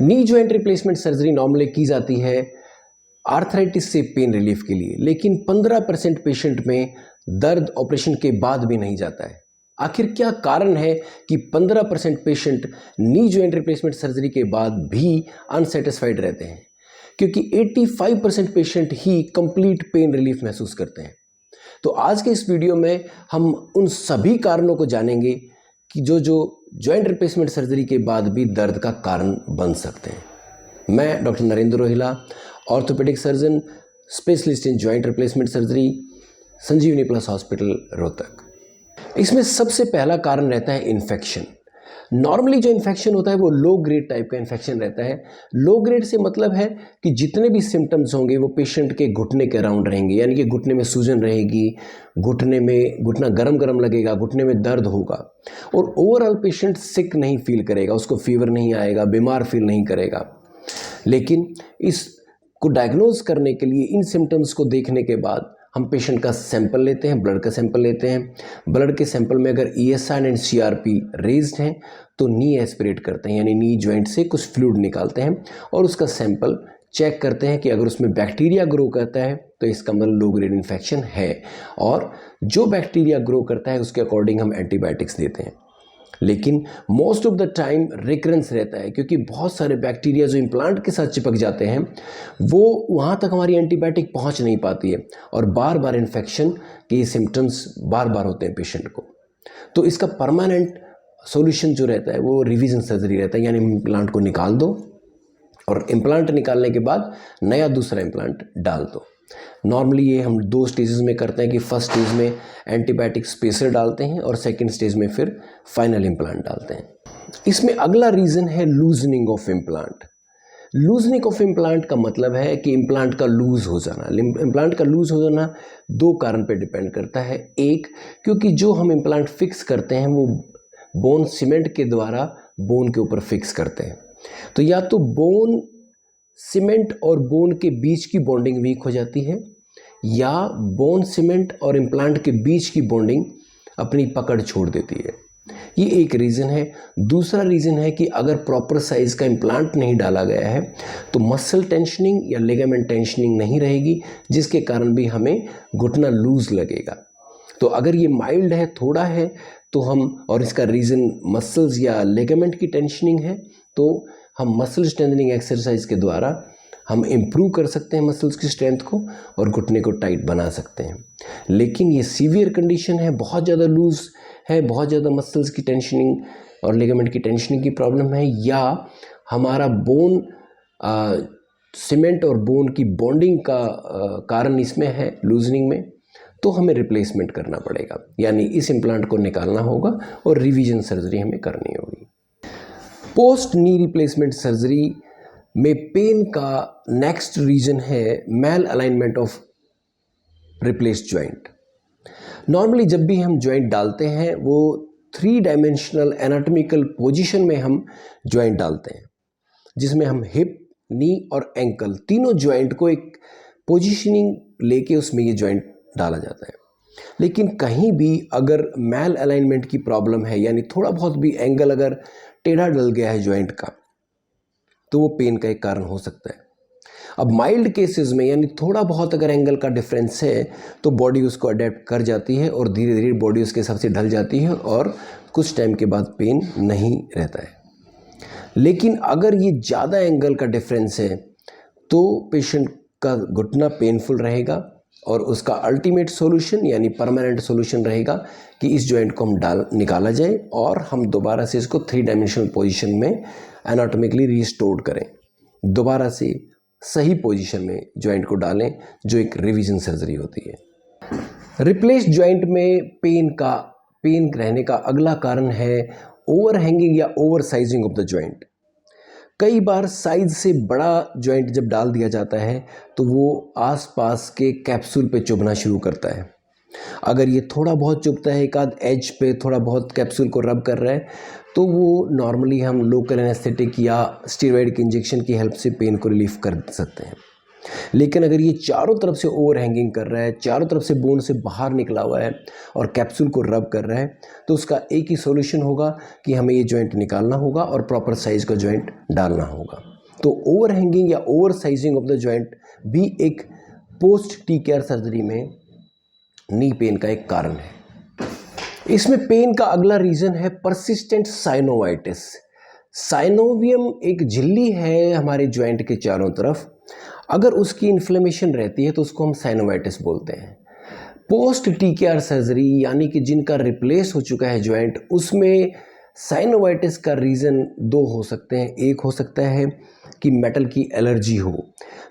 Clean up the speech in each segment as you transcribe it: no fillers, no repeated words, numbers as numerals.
Knee joint replacement surgery normally की जाती है आर्थराइटिस से पेन रिलीफ के लिए, लेकिन 15% पेशेंट में दर्द ऑपरेशन के बाद भी नहीं जाता है। आखिर क्या कारण है कि 15% patient knee joint replacement surgery के बाद भी अनसेटिस्फाइड रहते हैं? क्योंकि 85% पेशेंट ही कंप्लीट पेन रिलीफ महसूस करते हैं। तो आज के इस वीडियो में हम उन सभी कारणों को जानेंगे कि जो जॉइंट रिप्लेसमेंट सर्जरी के बाद भी दर्द का कारण बन सकते हैं। मैं doctor Narendra Rohila, orthopaedic surgeon, specialist in joint replacement surgery, Sanjeevani plus hospital, Rohtak. इसमें सबसे पहला कारण रहता है इन्फेक्शन। नॉर्मली जो इन्फेक्शन होता है वो लो ग्रेड टाइप का इन्फेक्शन रहता है। लो ग्रेड से मतलब है कि जितने भी सिम्टम्स होंगे वो पेशेंट के घुटने के अराउंड रहेंगे, यानी कि घुटने में सूजन रहेगी, घुटना गरम गरम लगेगा, घुटने में दर्द होगा और ओवरऑल पेशेंट सिक नहीं फील करेगा, उसको फीवर नहीं आएगा, बीमार फील नहीं करेगा। लेकिन इसको डायग्नोज करने के लिए इन सिम्टम्स को देखने के बाद हम पेशेंट का सैंपल लेते हैं, ब्लड का सैंपल लेते हैं। ब्लड के सैंपल में अगर ESR एंड CRP रेज्ड हैं तो नी एस्पिरेट करते हैं, यानी नी जॉइंट से कुछ फ्लूइड निकालते हैं और उसका सैंपल चेक करते हैं कि अगर उसमें बैक्टीरिया ग्रो करता है तो इसका मतलब लो ग्रेड इन्फेक्शन है, और जो बैक्टीरिया ग्रो करता है उसके अकॉर्डिंग हम एंटीबायोटिक्स देते हैं। लेकिन most of the time recurrence रहता है, क्योंकि बहुत सारे बैक्टीरिया जो इम्प्लांट के साथ चिपक जाते हैं वो वहाँ तक हमारी एंटीबायोटिक पहुँच नहीं पाती है और बार बार इन्फेक्शन के सिम्टम्स बार बार होते हैं पेशेंट को। तो इसका परमानेंट सॉल्यूशन जो रहता है वो रिवीजन सर्जरी रहता है, यानी इम्प्लांट को निकाल दो और इम्प्लांट निकालने के बाद नया दूसरा इम्प्लांट डाल दो। नॉर्मली ये हम 2 स्टेजेस में करते हैं कि फर्स्ट स्टेज में एंटीबायोटिक स्पेसर डालते हैं और सेकंड स्टेज में फिर फाइनल इम्प्लांट डालते हैं। इसमें अगला रीज़न है loosening of implant. Loosening of implant का मतलब है कि इम्प्लांट का लूज हो जाना। इम्प्लांट का लूज हो जाना 2 कारण पर डिपेंड करता है। एक, क्योंकि जो हम इम्प्लांट फिक्स करते हैं वो बोन सीमेंट के द्वारा बोन के ऊपर फिक्स करते हैं, तो या तो बोन सीमेंट और बोन के बीच की बॉन्डिंग वीक हो जाती है या बोन सीमेंट और इम्प्लांट के बीच की बॉन्डिंग अपनी पकड़ छोड़ देती है। ये एक रीज़न है। दूसरा रीज़न है कि अगर प्रॉपर साइज़ का इम्प्लांट नहीं डाला गया है तो मसल टेंशनिंग या लिगामेंट टेंशनिंग नहीं रहेगी, जिसके कारण भी हमें घुटना लूज लगेगा। तो अगर ये माइल्ड है, थोड़ा है, तो हम, और इसका रीज़न मसल्स या लिगामेंट की टेंशनिंग है, तो हम मसल स्ट्रेंथनिंग एक्सरसाइज के द्वारा हम इम्प्रूव कर सकते हैं मसल्स की स्ट्रेंथ को और घुटने को टाइट बना सकते हैं। लेकिन ये सीवियर कंडीशन है, बहुत ज़्यादा लूज है, बहुत ज़्यादा मसल्स की टेंशनिंग और लिगामेंट की टेंशनिंग की प्रॉब्लम है, या हमारा बोन सीमेंट और बोन की बॉन्डिंग का कारण इसमें है लूजनिंग में, तो हमें रिप्लेसमेंट करना पड़ेगा, यानी इस इम्प्लांट को निकालना होगा और रिवीजन सर्जरी हमें करनी होगी। पोस्ट नी रिप्लेसमेंट सर्जरी में पेन का नेक्स्ट रीजन है malalignment of replaced joint. Normally जब भी हम जॉइंट डालते हैं वो 3 डायमेंशनल एनाटॉमिकल पोजीशन में हम जॉइंट डालते हैं, जिसमें हम हिप, नी और एंकल तीनों जॉइंट को एक पोजीशनिंग लेके उसमें ये जॉइंट डाला जाता है। लेकिन कहीं भी अगर मैल अलाइनमेंट की प्रॉब्लम है, यानी थोड़ा बहुत भी एंगल अगर टेढ़ा डल गया है जॉइंट का, तो वो पेन का एक कारण हो सकता है। अब माइल्ड केसेस में, यानी थोड़ा बहुत अगर एंगल का डिफरेंस है, तो बॉडी उसको अडेप्ट कर जाती है और धीरे धीरे बॉडी उसके हिसाब से ढल जाती है और कुछ टाइम के बाद पेन नहीं रहता है। लेकिन अगर ये ज़्यादा एंगल का डिफरेंस है तो पेशेंट का घुटना पेनफुल रहेगा और उसका अल्टीमेट सॉल्यूशन यानी परमानेंट सॉल्यूशन रहेगा कि इस जॉइंट को हम निकाला जाए और हम दोबारा से इसको 3 डायमेंशनल पोजीशन में एनाटॉमिकली रिस्टोर करें, दोबारा से सही पोजीशन में जॉइंट को डालें, जो एक रिवीजन सर्जरी होती है। रिप्लेस्ड जॉइंट में पेन रहने का अगला कारण है ओवरहैंगिंग या over sizing of the joint. कई बार साइज से बड़ा जॉइंट जब डाल दिया जाता है तो वो आसपास के कैप्सूल पे चुभना शुरू करता है। अगर ये थोड़ा बहुत चुभता है, एक आध एज पे थोड़ा बहुत कैप्सूल को रब कर रहा है, तो वो नॉर्मली हम लोकल एनेस्थेटिक या स्टेरॉइड के इंजेक्शन की हेल्प से पेन को रिलीफ कर सकते हैं। लेकिन अगर ये चारों तरफ से ओवर हैंगिंग कर रहा है, चारों तरफ से बोन से बाहर निकला हुआ है और कैप्सूल को रब कर रहा है, तो उसका एक ही सॉल्यूशन होगा कि हमें ये जॉइंट निकालना होगा और प्रॉपर साइज का जॉइंट डालना होगा। तो ओवर हैंगिंग या over sizing of the joint भी एक पोस्ट TKR सर्जरी में नी पेन का एक कारण है। इसमें पेन का अगला रीजन है परसिस्टेंट साइनोवाइटिस। साइनोवियम एक झिल्ली है हमारे जॉइंट के चारों तरफ, अगर उसकी इन्फ्लेमेशन रहती है तो उसको हम साइनोवाइटिस बोलते हैं। पोस्ट TKR सर्जरी यानी कि जिनका रिप्लेस हो चुका है जॉइंट, उसमें साइनोवाइटिस का रीज़न दो हो सकते हैं। एक हो सकता है कि मेटल की एलर्जी हो।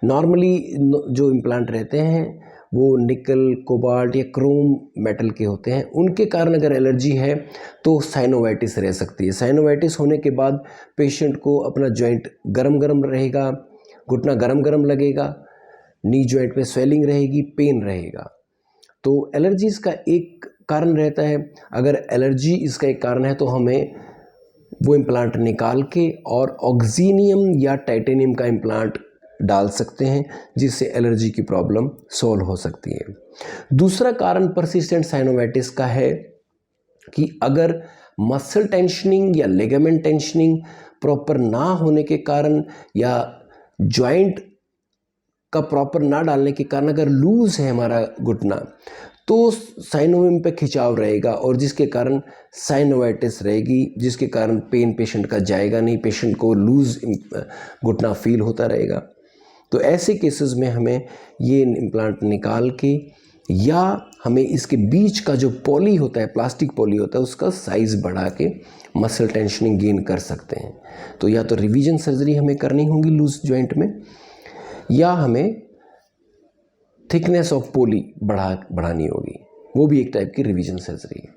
नॉर्मली जो इम्प्लांट रहते हैं वो निकल, कोबाल्ट या क्रोम मेटल के होते हैं, उनके कारण अगर एलर्जी है तो साइनोवाइटिस रह सकती है। साइनोवाइटिस होने के बाद पेशेंट को अपना जॉइंट गरम गरम रहेगा, घुटना गरम गरम लगेगा, नी जॉइंट पे स्वेलिंग रहेगी, पेन रहेगा। तो एलर्जीज़ का एक कारण रहता है। अगर एलर्जी इसका एक कारण है तो हमें वो इम्प्लांट निकाल के और ऑक्सीनियम या टाइटेनियम का इम्प्लांट डाल सकते हैं, जिससे एलर्जी की प्रॉब्लम सॉल्व हो सकती है। दूसरा कारण परसिस्टेंट साइनोवाइटिस का है कि अगर मसल टेंशनिंग या लिगामेंट टेंशनिंग प्रॉपर ना होने के कारण या जॉइंट का प्रॉपर ना डालने के कारण अगर लूज है हमारा घुटना, तो साइनोवियम पे खिंचाव रहेगा और जिसके कारण साइनोवाइटिस रहेगी, जिसके कारण पेन पेशेंट का जाएगा नहीं, पेशेंट को लूज घुटना फील होता रहेगा। तो ऐसे केसेस में हमें ये इम्प्लांट निकाल के या हमें इसके बीच का जो पॉली होता है, प्लास्टिक पॉली होता है, उसका साइज़ बढ़ा के मसल टेंशनिंग गेन कर सकते हैं। तो या तो रिवीजन सर्जरी हमें करनी होगी लूज जॉइंट में, या हमें थिकनेस ऑफ पोली बढ़ानी होगी, वो भी एक टाइप की रिवीजन सर्जरी है।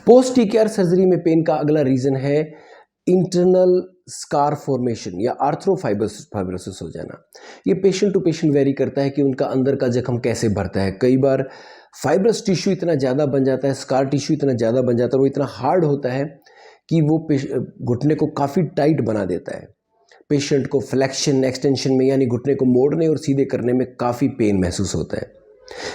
पोस्ट TKR सर्जरी में पेन का अगला रीज़न है इंटरनल स्कार फॉर्मेशन या आर्थ्रोफाइब्रोसिस हो जाना। ये पेशेंट टू पेशेंट वेरी करता है कि उनका अंदर का जख्म कैसे भरता है। कई बार फाइब्रस टिश्यू इतना ज़्यादा बन जाता है, स्कार टिश्यू इतना ज़्यादा बन जाता है, वो इतना हार्ड होता है कि वो घुटने को काफ़ी टाइट बना देता है। पेशेंट को फ्लेक्शन एक्सटेंशन में यानी घुटने को मोड़ने और सीधे करने में काफ़ी पेन महसूस होता है।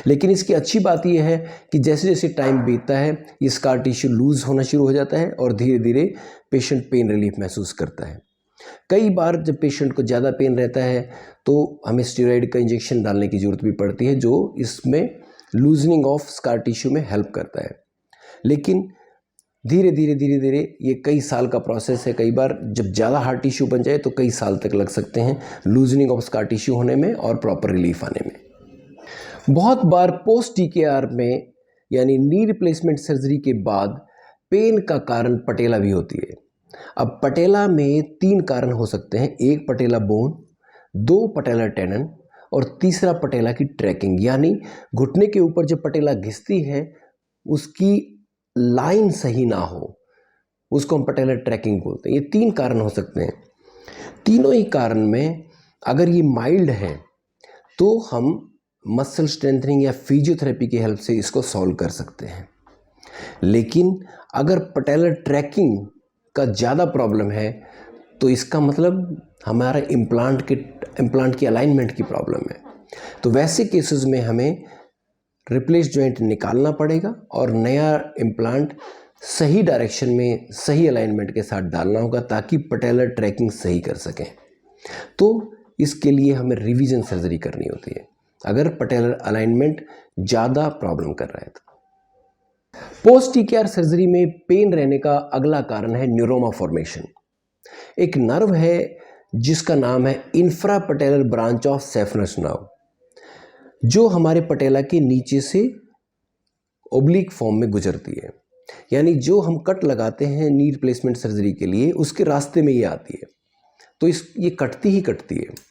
लेकिन इसकी अच्छी बात यह है कि जैसे जैसे टाइम बीतता है ये स्कार टिश्यू लूज होना शुरू हो जाता है और धीरे धीरे पेशेंट पेन रिलीफ महसूस करता है। कई बार जब पेशेंट को ज़्यादा पेन रहता है तो हमें स्टेरॉइड का इंजेक्शन डालने की ज़रूरत भी पड़ती है, जो इसमें लूजनिंग ऑफ स्कार टिश्यू में हेल्प करता है। लेकिन धीरे धीरे ये कई साल का प्रोसेस है। कई बार जब ज़्यादा हार्ड टिश्यू बन जाए तो कई साल तक लग सकते हैं लूजनिंग ऑफ स्कार टिश्यू होने में और प्रॉपर रिलीफ आने में। बहुत बार पोस्ट TKR में यानी नी रिप्लेसमेंट सर्जरी के बाद पेन का कारण पटेला भी होती है। अब पटेला में 3 कारण हो सकते हैं, एक पटेला बोन, 2 पटेला टेंडन और तीसरा पटेला की ट्रैकिंग, यानी घुटने के ऊपर जब पटेला घिसती है उसकी लाइन सही ना हो, उसको हम पटेला ट्रैकिंग बोलते हैं। ये 3 कारण हो सकते हैं। तीनों ही कारण में अगर ये माइल्ड है तो हम मसल स्ट्रेंथनिंग या फिजियोथेरेपी की हेल्प से इसको सॉल्व कर सकते हैं। लेकिन अगर पटेला ट्रैकिंग का ज़्यादा प्रॉब्लम है तो इसका मतलब हमारा इम्प्लांट की अलाइनमेंट की प्रॉब्लम है। तो वैसे केसेस में हमें रिप्लेस जॉइंट निकालना पड़ेगा और नया इम्प्लांट सही डायरेक्शन में सही अलाइनमेंट के साथ डालना होगा ताकि पटेलर ट्रैकिंग सही कर सकें। तो इसके लिए हमें रिवीजन सर्जरी करनी होती है अगर पटेलर अलाइनमेंट ज़्यादा प्रॉब्लम कर रहा है तो। पोस्ट TKR सर्जरी में पेन रहने का अगला कारण है न्यूरोमा फॉर्मेशन। एक नर्व है जिसका नाम है infrapatellar branch of saphenous nerve, जो हमारे पटेला के नीचे से ओब्लिक फॉर्म में गुजरती है। यानी जो हम कट लगाते हैं नी रिप्लेसमेंट सर्जरी के लिए उसके रास्ते में ये आती है, तो ये कटती ही कटती है।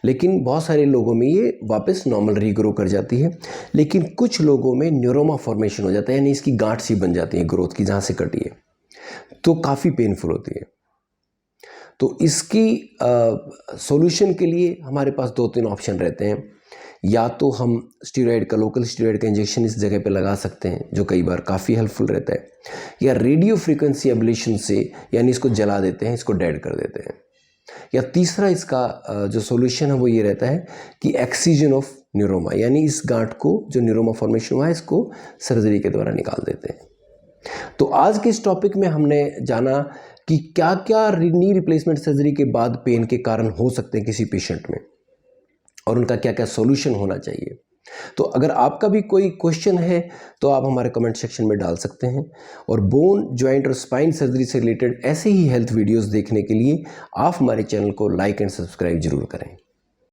लेकिन बहुत सारे लोगों में ये वापस नॉर्मल रीग्रो कर जाती है, लेकिन कुछ लोगों में न्यूरोमा फॉर्मेशन हो जाता है, यानी इसकी गांठ सी बन जाती है ग्रोथ की जहाँ से कटी है, तो काफ़ी पेनफुल होती है। तो इसकी सॉल्यूशन के लिए हमारे पास 2-3 ऑप्शन रहते हैं। या तो हम स्टेरॉइड का लोकल स्टेरॉइड का इंजेक्शन इस जगह पे लगा सकते हैं जो कई बार काफ़ी हेल्पफुल रहता है, या रेडियो फ्रीक्वेंसी एब्लेशन से यानी इसको जला देते हैं, इसको डेड कर देते हैं। या तीसरा इसका जो सॉल्यूशन है वो ये रहता है कि एक्सीजन ऑफ न्यूरोमा, यानी इस गांठ को जो न्यूरोमा फॉर्मेशन हुआ है इसको सर्जरी के द्वारा निकाल देते हैं। तो आज के इस टॉपिक में हमने जाना कि क्या क्या नी रिप्लेसमेंट सर्जरी के बाद पेन के कारण हो सकते हैं किसी पेशेंट में और उनका क्या क्या सॉल्यूशन होना चाहिए। तो अगर आपका भी कोई क्वेश्चन है तो आप हमारे कमेंट सेक्शन में डाल सकते हैं। और बोन, जॉइंट और स्पाइन सर्जरी से रिलेटेड ऐसे ही हेल्थ वीडियोस देखने के लिए आप हमारे चैनल को लाइक एंड सब्सक्राइब जरूर करें।